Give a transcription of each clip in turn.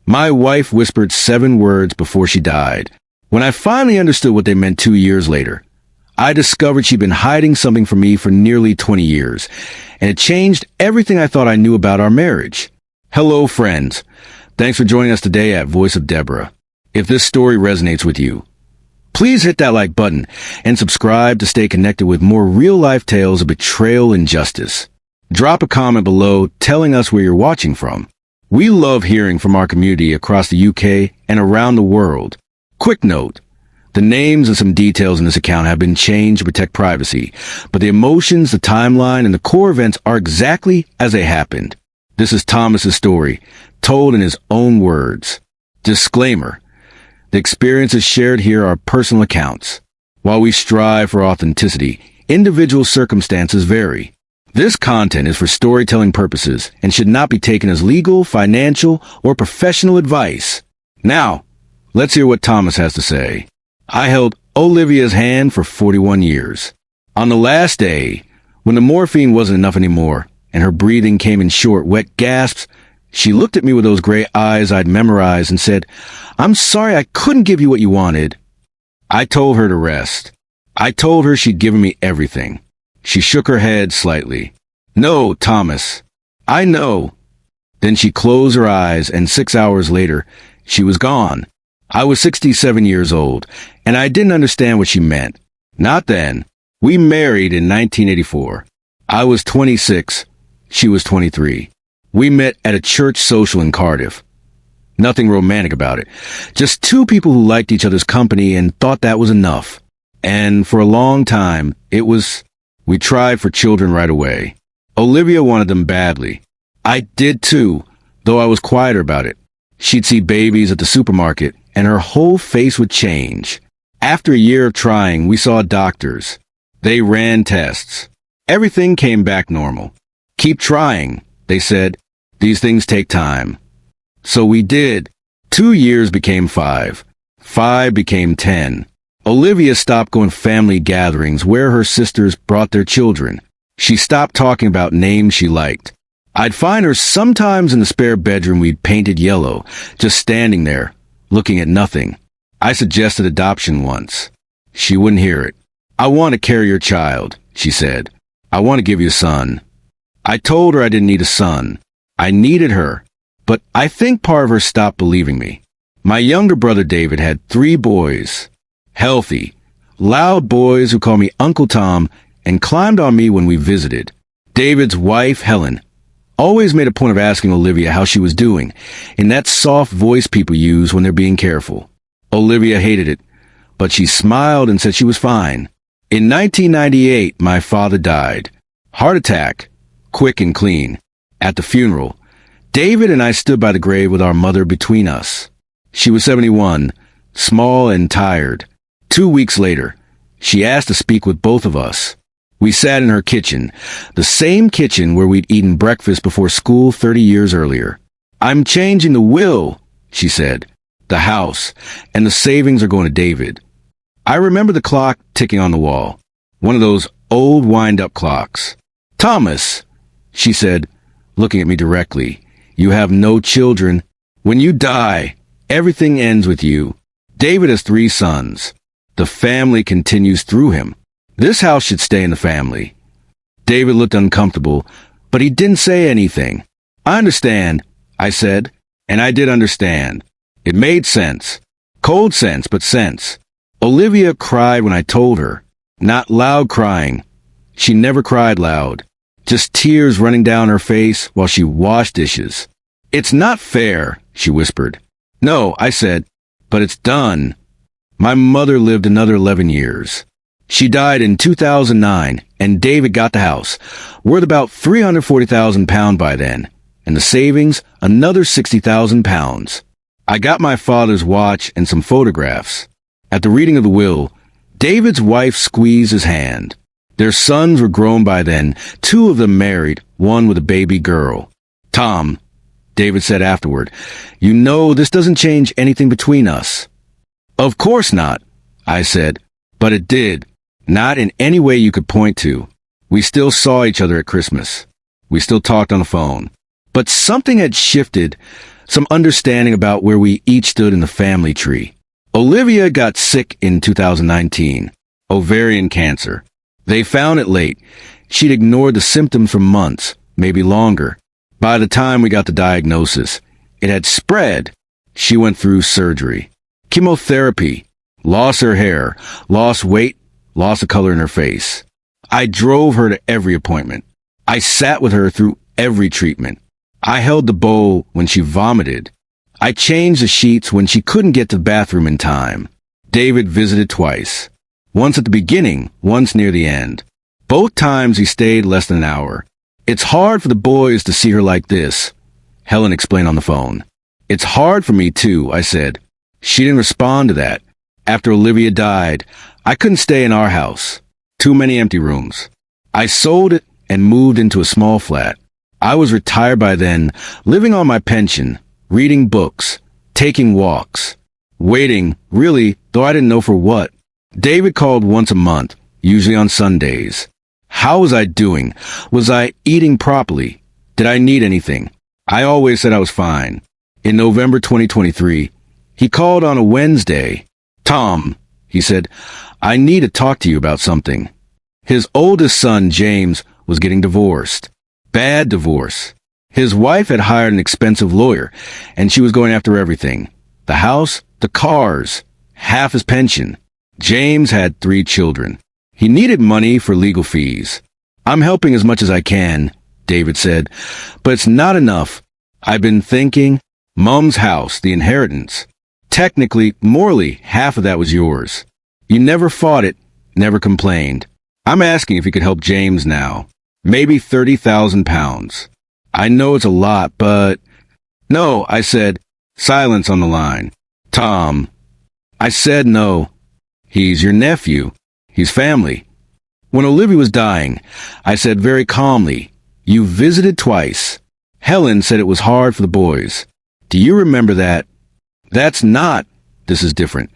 My wife whispered 7 words before she died. When I finally understood what they meant 2 years later, I discovered she'd been hiding something from me for nearly 20 years, and it changed everything I thought I knew about our marriage. Hello, friends. Thanks for joining us today at Voice of Deborah. If this story resonates with you, please hit that like button and subscribe to stay connected with more real-life tales of betrayal and justice. Drop a comment below telling us where you're watching from. We love hearing from our community across the UK and around the world. Quick note, the names and some details in this account have been changed to protect privacy, but the emotions, the timeline, and the core events are exactly as they happened. This is Thomas's story, told in his own words. Disclaimer: the experiences shared here are personal accounts. While we strive for authenticity, individual circumstances vary. This content is for storytelling purposes and should not be taken as legal, financial, or professional advice. Now, let's hear what Thomas has to say. I held Olivia's hand for 41 years. On the last day, when the morphine wasn't enough anymore, and her breathing came in short, wet gasps, she looked at me with those gray eyes I'd memorized and said, "I'm sorry I couldn't give you what you wanted." I told her to rest. I told her she'd given me everything. She shook her head slightly. "No, Thomas. I know." Then she closed her eyes, and 6 hours later, she was gone. I was 67 years old, and I didn't understand what she meant. Not then. We married in 1984. I was 26. She was 23. We met at a church social in Cardiff. Nothing romantic about it. Just 2 people who liked each other's company and thought that was enough. And for a long time, we tried for children right away. Olivia wanted them badly. I did too, though I was quieter about it. She'd see babies at the supermarket, and her whole face would change. After a year of trying, we saw doctors. They ran tests. Everything came back normal. "Keep trying," they said. "These things take time." So we did. 2 years became 5. 5 became 10. Olivia stopped going to family gatherings where her sisters brought their children. She stopped talking about names she liked. I'd find her sometimes in the spare bedroom we'd painted yellow, just standing there, looking at nothing. I suggested adoption once. She wouldn't hear it. "I want to carry your child," she said. "I want to give you a son." I told her I didn't need a son. I needed her. But I think part of her stopped believing me. My younger brother David had 3 boys. Healthy, loud boys who called me Uncle Tom and climbed on me when we visited. David's wife, Helen, always made a point of asking Olivia how she was doing, in that soft voice people use when they're being careful. Olivia hated it, but she smiled and said she was fine. In 1998, my father died. Heart attack, quick and clean. At the funeral, David and I stood by the grave with our mother between us. She was 71, small and tired. 2 weeks later, she asked to speak with both of us. We sat in her kitchen, the same kitchen where we'd eaten breakfast before school 30 years earlier. "I'm changing the will," she said. "The house and the savings are going to David." I remember the clock ticking on the wall, one of those old wind-up clocks. "Thomas," she said, looking at me directly, "you have no children. When you die, everything ends with you. David has 3 sons. The family continues through him. This house should stay in the family." David looked uncomfortable, but he didn't say anything. "I understand," I said, and I did understand. It made sense. Cold sense, but sense. Olivia cried when I told her. Not loud crying. She never cried loud. Just tears running down her face while she washed dishes. "It's not fair," she whispered. "No," I said, "but it's done." My mother lived another 11 years. She died in 2009, and David got the house, worth about £340,000 by then, and the savings, another £60,000. I got my father's watch and some photographs. At the reading of the will, David's wife squeezed his hand. Their sons were grown by then, 2 of them married, 1 with a baby girl. "Tom," David said afterward, "you know this doesn't change anything between us." "Of course not," I said, "but it did. Not in any way you could point to. We still saw each other at Christmas. We still talked on the phone. But something had shifted, some understanding about where we each stood in the family tree. Olivia got sick in 2019. Ovarian cancer. They found it late. She'd ignored the symptoms for months, maybe longer. By the time we got the diagnosis, it had spread. She went through surgery, chemotherapy, lost her hair, lost weight, lost the color in her face. I drove her to every appointment. I sat with her through every treatment. I held the bowl when she vomited. I changed the sheets when she couldn't get to the bathroom in time. David visited twice. Once at the beginning, once near the end. Both times he stayed less than an hour. It's hard for the boys to see her like this, Helen explained on the phone. It's hard for me too, I said. She didn't respond to that. After Olivia died, I couldn't stay in our house. Too many empty rooms. I sold it and moved into a small flat. I was retired by then, living on my pension, reading books, taking walks, waiting, really, though I didn't know for what. David called once a month, usually on Sundays. How was I doing? Was I eating properly? Did I need anything? I always said I was fine. In November 2023, he called on a Wednesday. Tom, he said, I need to talk to you about something. His oldest son, James, was getting divorced. Bad divorce. His wife had hired an expensive lawyer, and she was going after everything. The house, the cars, half his pension. James had 3 children. He needed money for legal fees. I'm helping as much as I can, David said, but it's not enough. I've been thinking, Mom's house, the inheritance. Technically, morally, half of that was yours. You never fought it, never complained. I'm asking if you could help James now. Maybe 30,000 pounds. I know it's a lot, but... No, I said. Silence on the line. Tom. I said no. He's your nephew. He's family. When Olivia was dying, I said very calmly, you visited twice. Helen said it was hard for the boys. Do you remember that? That's not. This is different.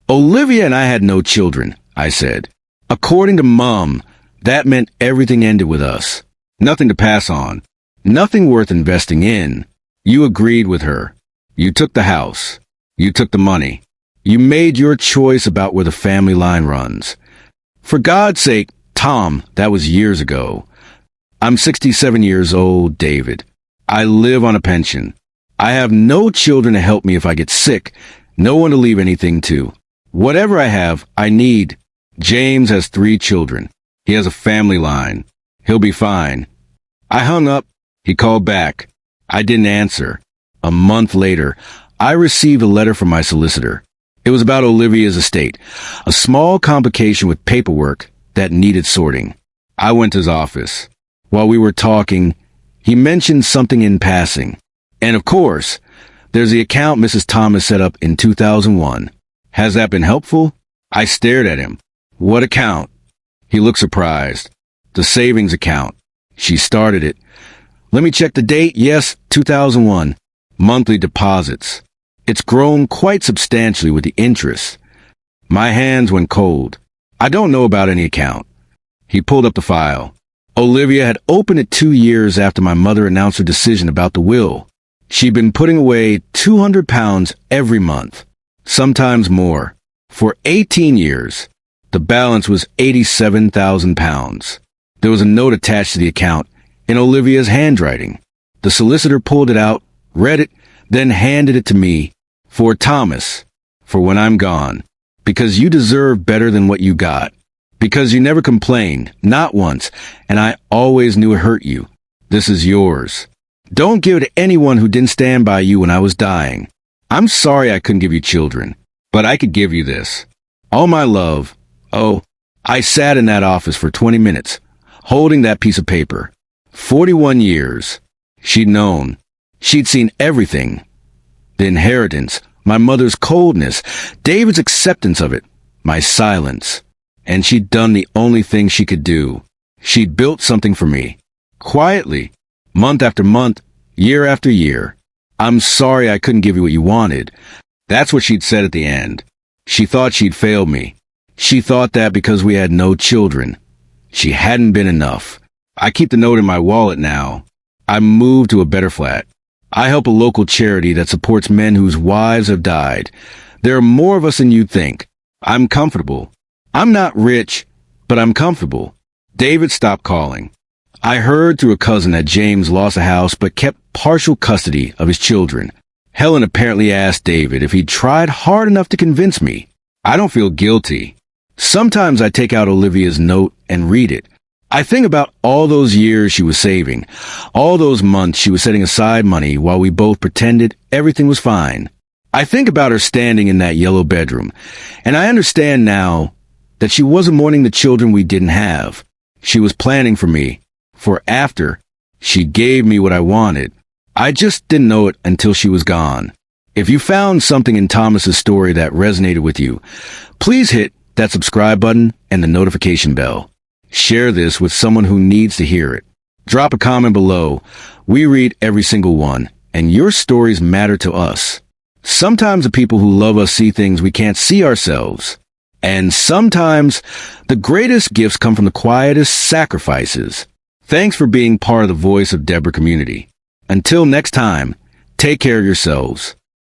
Olivia and I had no children, I said. According to Mom, that meant everything ended with us. Nothing to pass on. Nothing worth investing in. You agreed with her. You took the house. You took the money. You made your choice about where the family line runs. For God's sake, Tom, that was years ago. I'm 67 years old, David. I live on a pension. I have no children to help me if I get sick, no one to leave anything to. Whatever I have, I need. James has 3 children. He has a family line. He'll be fine. I hung up. He called back. I didn't answer. A month later, I received a letter from my solicitor. It was about Olivia's estate, a small complication with paperwork that needed sorting. I went to his office. While we were talking, he mentioned something in passing. And of course, there's the account Mrs. Thomas set up in 2001. Has that been helpful? I stared at him. What account? He looked surprised. The savings account. She started it. Let me check the date. Yes, 2001. Monthly deposits. It's grown quite substantially with the interest. My hands went cold. I don't know about any account. He pulled up the file. Olivia had opened it 2 years after my mother announced her decision about the will. She'd been putting away 200 pounds every month, sometimes more. For 18 years, the balance was 87,000 pounds. There was a note attached to the account in Olivia's handwriting. The solicitor pulled it out, read it, then handed it to me. For Thomas, for when I'm gone. Because you deserve better than what you got. Because you never complained, not once, and I always knew it hurt you. This is yours. Don't give it to anyone who didn't stand by you when I was dying. I'm sorry I couldn't give you children, but I could give you this. All my love. Oh, I sat in that office for 20 minutes, holding that piece of paper. 41 years. She'd known. She'd seen everything. The inheritance, my mother's coldness, David's acceptance of it, my silence. And she'd done the only thing she could do. She'd built something for me. Quietly. Month after month, year after year. I'm sorry I couldn't give you what you wanted. That's what she'd said at the end. She thought she'd failed me. She thought that because we had no children. She hadn't been enough. I keep the note in my wallet now. I moved to a better flat. I help a local charity that supports men whose wives have died. There are more of us than you think. I'm comfortable. I'm not rich, but I'm comfortable. David stopped calling. I heard through a cousin that James lost a house but kept partial custody of his children. Helen apparently asked David if he'd tried hard enough to convince me. I don't feel guilty. Sometimes I take out Olivia's note and read it. I think about all those years she was saving, all those months she was setting aside money while we both pretended everything was fine. I think about her standing in that yellow bedroom, and I understand now that she wasn't mourning the children we didn't have. She was planning for me, for after she gave me what I wanted. I just didn't know it until she was gone. If you found something in Thomas's story that resonated with you, please hit that subscribe button and the notification bell. Share this with someone who needs to hear it. Drop a comment below. We read every single one, and your stories matter to us. Sometimes the people who love us see things we can't see ourselves. And sometimes the greatest gifts come from the quietest sacrifices. Thanks for being part of the Voice of Deborah community. Until next time, take care of yourselves.